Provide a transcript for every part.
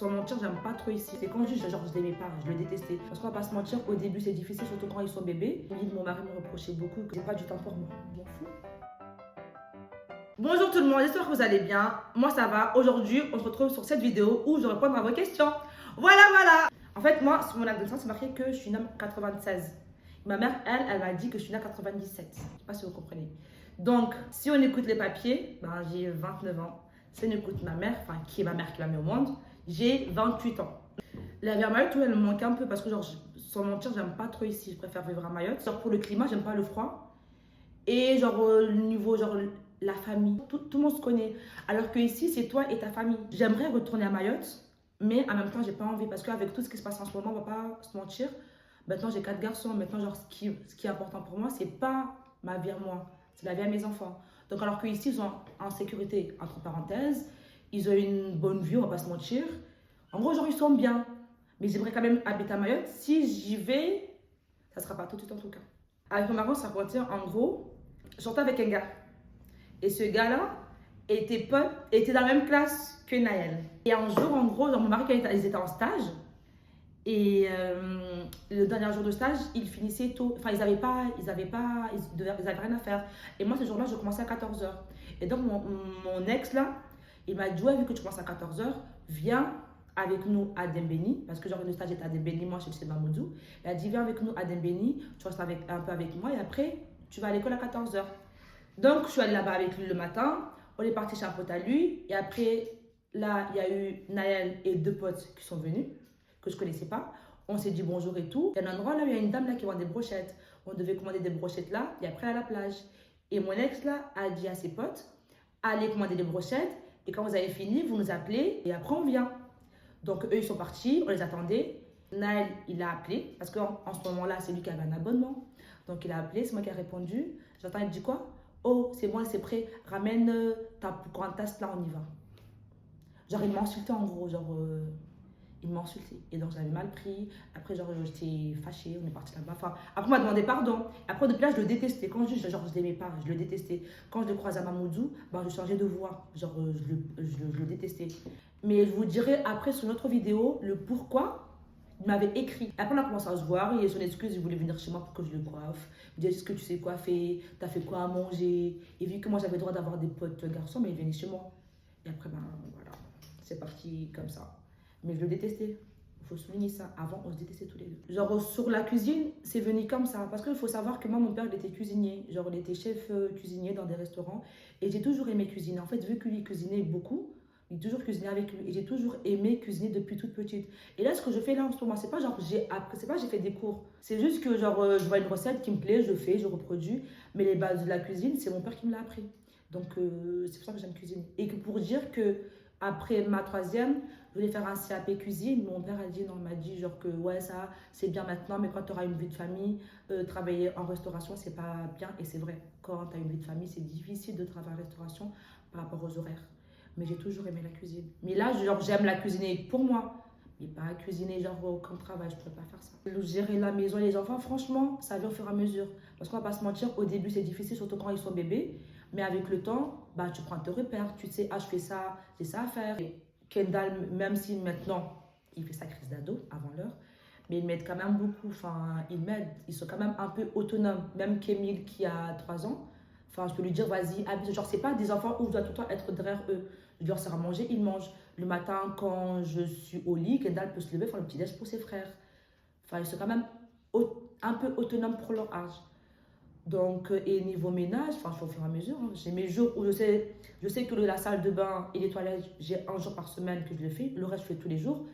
sans mentir, j'aime pas trop ici. C'est quand juste, genre, je l'aimais pas, je le détestais. Parce qu'on va pas se mentir, au début c'est difficile, surtout quand ils sont bébés. Mon mari me reprochait beaucoup que j'ai pas du temps pour moi. Je m'en fous. Bonjour tout le monde, j'espère que vous allez bien. Moi ça va. Aujourd'hui, on se retrouve sur cette vidéo où je réponds à vos questions. Voilà. En fait, moi, sur mon acte de naissance, c'est marqué que je suis née en 96. Ma mère, elle m'a dit que je suis née en 97. Je sais pas si vous comprenez. Donc, si on écoute les papiers, ben, j'ai 29 ans. Si on écoute ma mère, enfin, qui est ma mère qui m'a mis au monde, j'ai 28 ans. La vie à Mayotte, elle me manque un peu parce que, genre, sans mentir, j'aime pas trop ici. Je préfère vivre à Mayotte. Genre, pour le climat, j'aime pas le froid. Et, genre, le niveau, genre, la famille, tout le monde se connaît. Alors que ici, c'est toi et ta famille. J'aimerais retourner à Mayotte, mais en même temps, j'ai pas envie parce qu'avec tout ce qui se passe en ce moment, on va pas se mentir. Maintenant, j'ai 4 garçons. Maintenant, genre, ce qui est important pour moi, c'est pas ma vie à moi, c'est la vie à mes enfants. Donc, alors qu'ici, ils sont en sécurité, entre parenthèses, ils ont une bonne vie, on va pas se mentir. En gros, genre, ils sont bien. Mais j'aimerais quand même habiter à Mayotte. Si j'y vais, ça sera pas tout de suite en tout cas. Avec mon mari, ça retient en gros, je sortais avec un gars. Et ce gars-là était dans la même classe que Naël. Et un jour, en gros, genre, mon mari, quand ils étaient en stage, et le dernier jour de stage, ils finissaient tôt. Enfin, ils n'avaient rien à faire. Et moi, ce jour-là, je commençais à 14h. Et donc, mon ex, là, il m'a dit, ouais, vu que tu commences à 14h, viens avec nous à Dembéni. Parce que genre, le stage était à Dembéni, moi, je suis chez Mamoudou. Il a dit, viens avec nous à Dembéni, tu restes un peu avec moi. Et après, tu vas à l'école à 14h. Donc, je suis allée là-bas avec lui le matin. On est parti chez un pote à lui. Et après, là, il y a eu Naël et 2 potes qui sont venus, que je ne connaissais pas. On s'est dit bonjour et tout. Il y a un endroit là où il y a une dame là qui vend des brochettes. On devait commander des brochettes là et après à la plage. Et mon ex là a dit à ses potes, allez commander des brochettes. Et quand vous avez fini, vous nous appelez et après on vient. Donc eux ils sont partis, on les attendait. Naël il a appelé parce qu'en ce moment-là c'est lui qui avait un abonnement. Donc il a appelé, c'est moi qui ai répondu. J'entends, il dit quoi? Oh, c'est moi, c'est prêt, ramène ta grande tasse là, on y va. Genre, il m'a insulté en gros, genre, il m'a insulté. Et donc, j'avais mal pris. Après, genre, j'étais fâchée, on est parti là-bas. Enfin, après, on m'a demandé pardon. Après, depuis là, je le détestais. Quand je l'aimais pas, je le détestais. Quand je le croisais à Mamoudou, bah, je changeais de voix. Genre, je le détestais. Mais je vous dirai après sur notre vidéo le pourquoi. Il m'avait écrit. Après, on a commencé à se voir. Et son excuse, il voulait venir chez moi pour que je le coiffe. Il me dit, est-ce que tu sais coiffer? T'as fait quoi à manger? Et vu que moi, j'avais le droit d'avoir des potes garçons, mais il venait chez moi. Et après, ben voilà, c'est parti comme ça. Mais je le détestais. Il faut souligner ça. Avant, on se détestait tous les deux. Genre, sur la cuisine, c'est venu comme ça. Parce qu'il faut savoir que moi, mon père, il était cuisinier. Genre, il était chef cuisinier dans des restaurants. Et j'ai toujours aimé cuisiner. En fait, vu que lui cuisinait beaucoup, j'ai toujours cuisiné avec lui et j'ai toujours aimé cuisiner depuis toute petite. Et là, ce que je fais là en ce moment, c'est pas genre j'ai appris, c'est pas j'ai fait des cours. C'est juste que genre je vois une recette qui me plaît, je fais, je reproduis. Mais les bases de la cuisine, c'est mon père qui me l'a appris. Donc c'est pour ça que j'aime cuisiner. Et que pour dire que après ma 3e, je voulais faire un CAP cuisine. Mon père a dit non, il m'a dit genre que ouais ça c'est bien maintenant, mais quand tu auras une vie de famille, travailler en restauration c'est pas bien. Et c'est vrai, quand tu as une vie de famille, c'est difficile de travailler en restauration par rapport aux horaires. Mais j'ai toujours aimé la cuisine. Mais là, genre, j'aime la cuisiner pour moi. Mais pas cuisiner genre comme travail, je ne pourrais pas faire ça. Gérer la maison et les enfants, franchement, ça vient au fur et à mesure. Parce qu'on va pas se mentir, au début c'est difficile, surtout quand ils sont bébés. Mais avec le temps, bah, tu prends tes repères. Tu sais, ah je fais ça, j'ai ça à faire. Et Kendall, même si maintenant, il fait sa crise d'ado avant l'heure, mais il m'aide quand même beaucoup. Enfin, il m'aide. Ils sont quand même un peu autonomes. Même Kémil qui a 3 ans. Enfin, je peux lui dire, vas-y, habite. Genre, c'est pas des enfants où je dois tout le temps être derrière eux. Je leur sers à manger, ils mangent. Le matin, quand je suis au lit, Kendall peut se lever, faire le petit-déj pour ses frères. Enfin, ils sont quand même un peu autonomes pour leur âge. Donc, et niveau ménage, enfin, je fais au fur et à mesure. Hein. J'ai mes jours où je sais que la salle de bain et les toilettes, j'ai un jour par semaine que je le fais. Le reste, je fais tous les jours.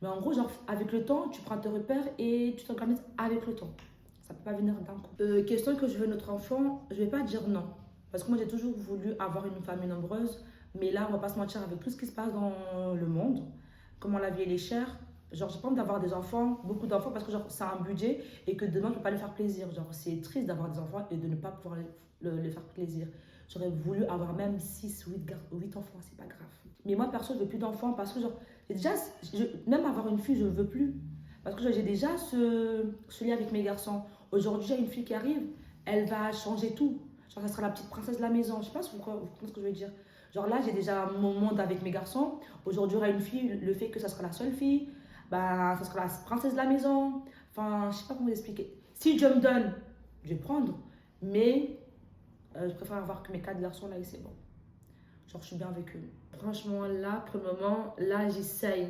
Mais en gros, genre, avec le temps, tu prends tes repères et tu t'organises avec le temps. Ça ne peut pas venir d'un coup. Question que je veux notre enfant, je ne vais pas dire non. Parce que moi, j'ai toujours voulu avoir une famille nombreuse. Mais là, on ne va pas se mentir, avec tout ce qui se passe dans le monde, comment la vie elle est chère, genre, j'ai pas envie d'avoir des enfants, beaucoup d'enfants, parce que genre, c'est un budget et que demain, je ne peux pas les faire plaisir. Genre, c'est triste d'avoir des enfants et de ne pas pouvoir les faire plaisir. J'aurais voulu avoir même 6 ou 8 enfants, c'est pas grave. Mais moi, perso, je veux plus d'enfants parce que, genre, déjà, même avoir une fille, je ne veux plus. Parce que j'ai déjà ce lien avec mes garçons. Aujourd'hui, j'ai une fille qui arrive, elle va changer tout. Genre, ça sera la petite princesse de la maison. Je sais pas si vous comprenez ce que je veux dire. Genre là, j'ai déjà mon monde avec mes garçons. Aujourd'hui, il y aura une fille, le fait que ça sera la seule fille, bah, ça sera la princesse de la maison. Enfin, je sais pas comment vous expliquer. Si Dieu me donne, je vais prendre. Mais je préfère avoir que mes 4 garçons là et c'est bon. Genre, je suis bien avec eux. Franchement, là, pour le moment, là, j'essaye.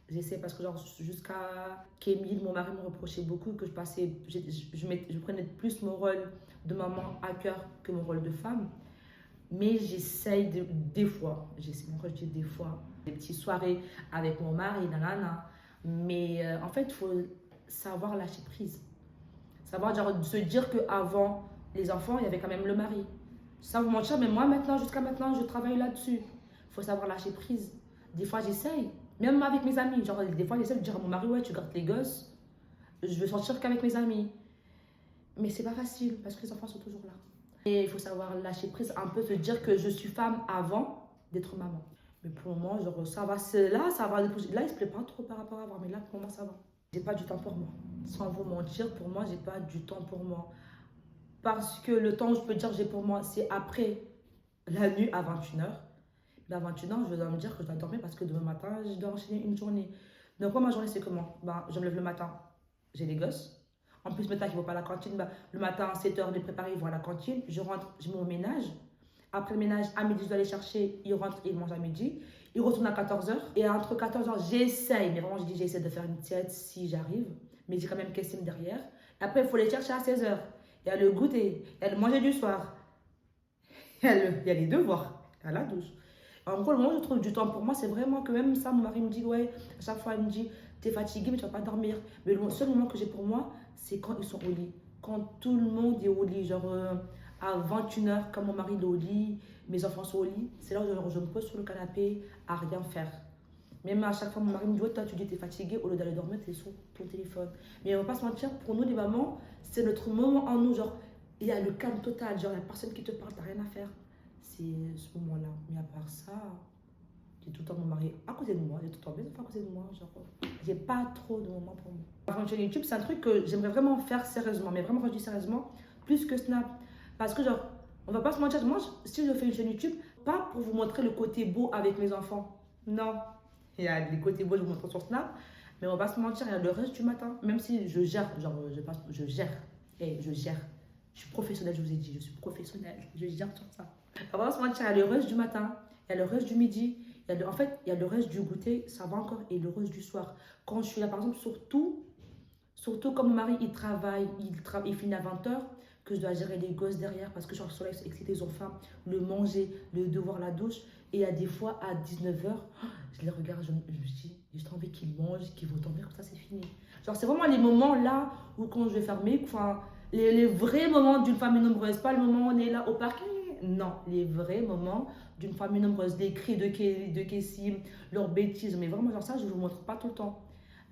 J'essaie parce que, genre, jusqu'à qu'Emile, mon mari, me reprochait beaucoup que je passais, je prenais plus mon rôle de maman à cœur que mon rôle de femme. Mais j'essaye des fois, j'essaie, quand je dis des fois, des petites soirées avec mon mari, nanana. Mais en fait, il faut savoir lâcher prise. Savoir genre, se dire qu'avant les enfants, il y avait quand même le mari. Sans vous mentir, mais moi maintenant, jusqu'à maintenant, je travaille là-dessus. Il faut savoir lâcher prise. Des fois, j'essaye. Même avec mes amis. Genre, des fois, j'essaie de dire à mon mari, ouais, tu gardes les gosses. Je veux sortir qu'avec mes amis. Mais c'est pas facile parce que les enfants sont toujours là. Et il faut savoir lâcher prise, un peu se dire que je suis femme avant d'être maman. Mais pour le moment, genre, ça va. Là, ça va. Là, il se plaît pas trop par rapport à avant. Mais là, pour le moment, ça va. J'ai pas du temps pour moi. Sans vous mentir, pour moi, j'ai pas du temps pour moi. Parce que le temps, je peux dire, j'ai pour moi, c'est après la nuit à 21h. Mais à 21h, je dois me dire que je dois dormir parce que demain matin, je dois enchaîner une journée. Donc, moi, ma journée, c'est comment? Ben, je me lève le matin, j'ai les gosses. En plus, maintenant qu'ils ne vont pas à la cantine, ben, le matin, 7h, les préparer, ils vont à la cantine. Je rentre, je mets au ménage. Après le ménage, à midi, je dois les chercher. Ils rentrent et ils mangent à midi. Ils retournent à 14h. Et entre 14h, j'essaye, mais vraiment, je dis, j'essaie de faire une tiède si j'arrive. Mais j'ai quand même Kessim derrière. Après, il faut les chercher à 16h. Il y a le goûter, il y a le manger du soir. Il y a les devoirs, il y a la douche. En gros, le moment où je trouve du temps pour moi, c'est vraiment que même ça, mon mari me dit, ouais, à chaque fois, il me dit, t'es fatigué, mais tu vas pas dormir. Mais le seul moment que j'ai pour moi, c'est quand ils sont au lit. Quand tout le monde est au lit, genre à 21h, quand mon mari est au lit, mes enfants sont au lit, c'est là où je me pose sur le canapé à rien faire. Même à chaque fois, mon mari me dit, ouais, toi, tu dis, t'es fatigué, au lieu d'aller dormir, t'es sur ton téléphone. Mais on va pas se mentir, pour nous, les mamans, c'est notre moment en nous, genre, il y a le calme total, genre, il n'y a personne qui te parle, t'as rien à faire. C'est ce moment-là. Mais à part ça, j'ai tout le temps mon mari à côté de moi, j'ai tout le temps mes enfants à côté de moi, genre, j'ai pas trop de moments pour moi. Par contre, sur YouTube, c'est un truc que j'aimerais vraiment faire sérieusement, mais vraiment, quand je dis sérieusement, plus que Snap. Parce que, genre, on va pas se mentir, moi, si je fais une chaîne YouTube, pas pour vous montrer le côté beau avec mes enfants, non. Il y a les côtés beaux, je vous montre sur Snap. Mais on va pas se mentir, il y a le reste du matin. Même si je gère, genre, je gère. Et je gère. Je suis professionnelle, je vous ai dit, je suis professionnelle. Je gère sur ça. On va pas se mentir, il y a le reste du matin. Il y a le reste du midi. En fait, il y a le reste du goûter, ça va encore. Et le reste du soir. Quand je suis là, par exemple, surtout quand mon mari, il travaille, il finit à 20h, que je dois gérer les gosses derrière parce que je suis sur excité, ils ont faim, le manger, le devoir, la douche. Et il y a des fois à 19h, je les regarde, je me dis, j'ai juste envie qu'ils mangent, qu'ils vont dormir, comme ça c'est fini. Genre, c'est vraiment les moments là où quand je vais fermer, enfin, les vrais moments d'une famille nombreuse, pas le moment où on est là au parc, non, les vrais moments d'une famille nombreuse, les cris de Kessim, leurs bêtises, mais vraiment, genre ça, je ne vous montre pas tout le temps.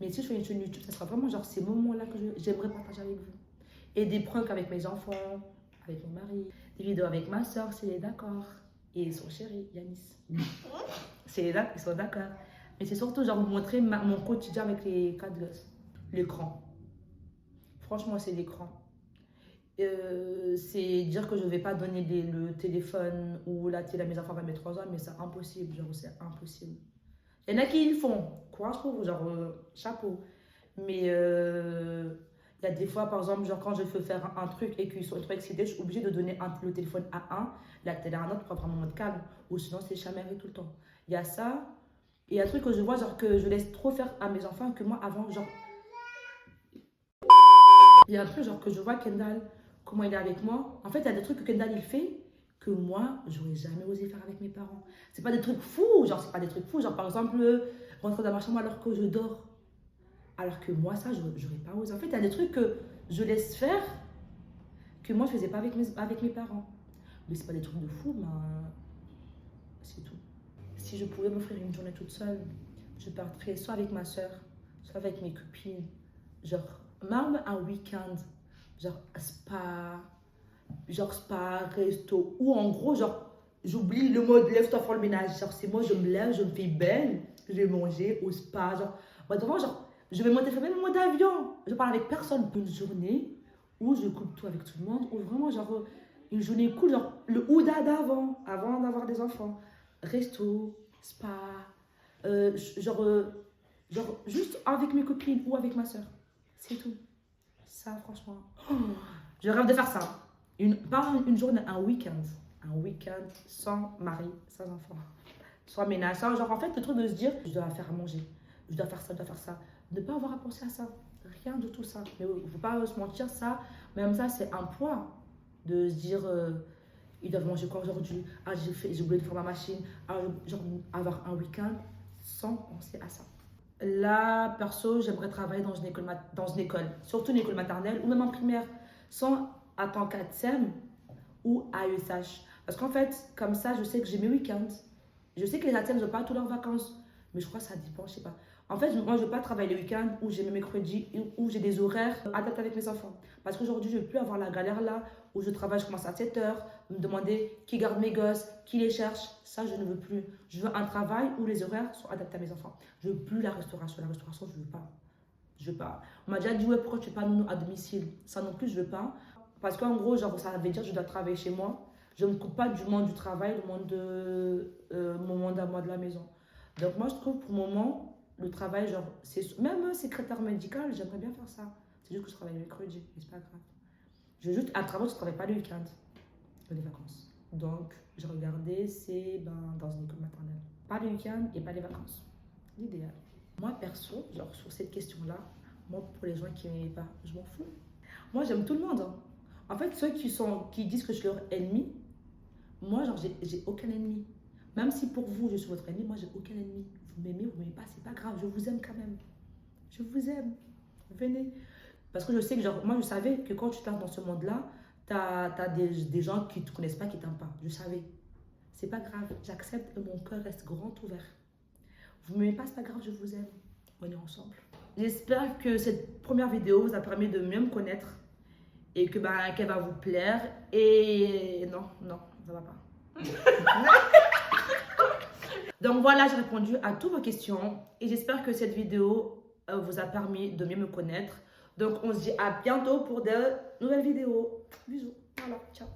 Mais si je fais une chaîne YouTube, ça sera vraiment genre ces moments-là que j'aimerais partager avec vous. Et des pranks avec mes enfants, avec mon mari, des vidéos avec ma soeur, si elle est d'accord. Et son chéri, Yanis. Ils sont d'accord. Mais c'est surtout genre vous montrer mon quotidien avec les 4 gosses. L'écran. Franchement, c'est l'écran. C'est dire que je ne vais pas donner le téléphone ou la télé à mes enfants à mes 3 ans, mais c'est impossible. Genre, c'est impossible. Il y en a qui le font. Courage pour vous, genre, chapeau. Mais il y a des fois, par exemple, genre quand je veux faire un truc et qu'ils sont trop excités, je suis obligée de donner le téléphone à un, la télé à un autre pour avoir un moment de calme. Ou sinon, c'est chameré tout le temps. Il y a ça. Et il y a un truc que je vois, genre que je laisse trop faire à mes enfants que moi, avant, genre... Il y a un truc, genre que je vois Kendall, comment il est avec moi. En fait, il y a des trucs que Kendall, il fait que moi, j'aurais jamais osé faire avec mes parents. C'est pas des trucs fous, genre, c'est pas des trucs fous. Genre, par exemple, rentrer dans ma chambre alors que je dors. Alors que moi, ça, je n'aurais pas osé. En fait, il y a des trucs que je laisse faire que moi, je ne faisais pas avec mes parents. Mais c'est pas des trucs de fou, mais c'est tout. Si je pouvais m'offrir une journée toute seule, je partirais soit avec ma soeur, soit avec mes copines. Genre, même un week-end, genre spa, resto, ou en gros, genre, j'oublie le mode lève-toi, faire le ménage. Genre, c'est moi, je me lève, je me fais belle, je vais manger au spa. Genre, moi, devant, genre, je vais monter même en mode avion. Je parle avec personne. Une journée où je coupe tout avec tout le monde, ou vraiment, genre, une journée cool, genre, le Ouda d'avant, avant d'avoir des enfants. resto, spa, genre juste avec mes copines ou avec ma soeur. C'est tout. Ça, franchement, je rêve de faire ça. Pas une journée, un week-end. Un week-end sans mari, sans enfant, sans ménage. Sans, genre, en fait, le truc de se dire, je dois faire à manger, je dois faire ça, je dois faire ça. Ne pas avoir à penser à ça. Rien de tout ça. Mais il ne faut pas se mentir, ça, même ça, c'est un poids de se dire, ils doivent manger quoi aujourd'hui? Ah, j'ai oublié de faire ma machine. Ah, genre, avoir un week-end sans penser à ça. Là, perso, j'aimerais travailler dans une école, surtout une école maternelle ou même en primaire, sans attendre qu'à TSEM ou à AESH. Parce qu'en fait, comme ça, je sais que j'ai mes week-ends. Je sais que les ATSEM n'ont pas toutes leurs vacances, mais je crois que ça dépend, je sais pas. En fait, moi, je ne veux pas travailler les week-ends où j'ai mes mercredis, où j'ai des horaires adaptés avec mes enfants. Parce qu'aujourd'hui, je ne veux plus avoir la galère là où je travaille, je commence à 7 h, me demander qui garde mes gosses, qui les cherche. Ça, je ne veux plus. Je veux un travail où les horaires sont adaptés à mes enfants. Je ne veux plus la restauration. La restauration, je ne veux pas. Je veux pas. On m'a déjà dit, ouais, pourquoi tu ne fais pas nounou à domicile? Ça non plus, je ne veux pas. Parce qu'en gros, genre, ça veut dire que je dois travailler chez moi. Je ne me coupe pas du monde du travail, du monde de mon monde à moi de la maison. Donc moi, je trouve pour le moment, le travail, genre, même secrétaire médical, j'aimerais bien faire ça. C'est juste que je travaille le mercredi, mais c'est pas grave. Je veux juste un travail, je ne travaille pas le week-end, les vacances. Donc, j'ai regardé, c'est dans une école maternelle. Pas le week-end et pas les vacances. L'idéal. Moi, perso, genre, sur cette question-là, moi, pour les gens qui m'aiment pas, je m'en fous. Moi, j'aime tout le monde. Hein. En fait, ceux qui disent que je suis leur ennemi, moi, genre, j'ai aucun ennemi. Même si pour vous, je suis votre ennemi, moi, j'ai aucun ennemi. Vous m'aimez, vous m'aimez pas, c'est pas grave. Je vous aime quand même. Je vous aime. Venez. Parce que je sais que, genre, moi, je savais que quand tu te lances dans ce monde-là, t'as des gens qui te connaissent pas, qui t'aiment pas. Je savais. C'est pas grave. J'accepte et mon cœur reste grand ouvert. Vous m'aimez pas, c'est pas grave, je vous aime. On est ensemble. J'espère que cette première vidéo vous a permis de mieux me connaître et que qu'elle va vous plaire. Et non, ça va pas. Donc voilà, j'ai répondu à toutes vos questions et j'espère que cette vidéo vous a permis de mieux me connaître. Donc on se dit à bientôt pour de nouvelles vidéos. Bisous. Voilà, ciao.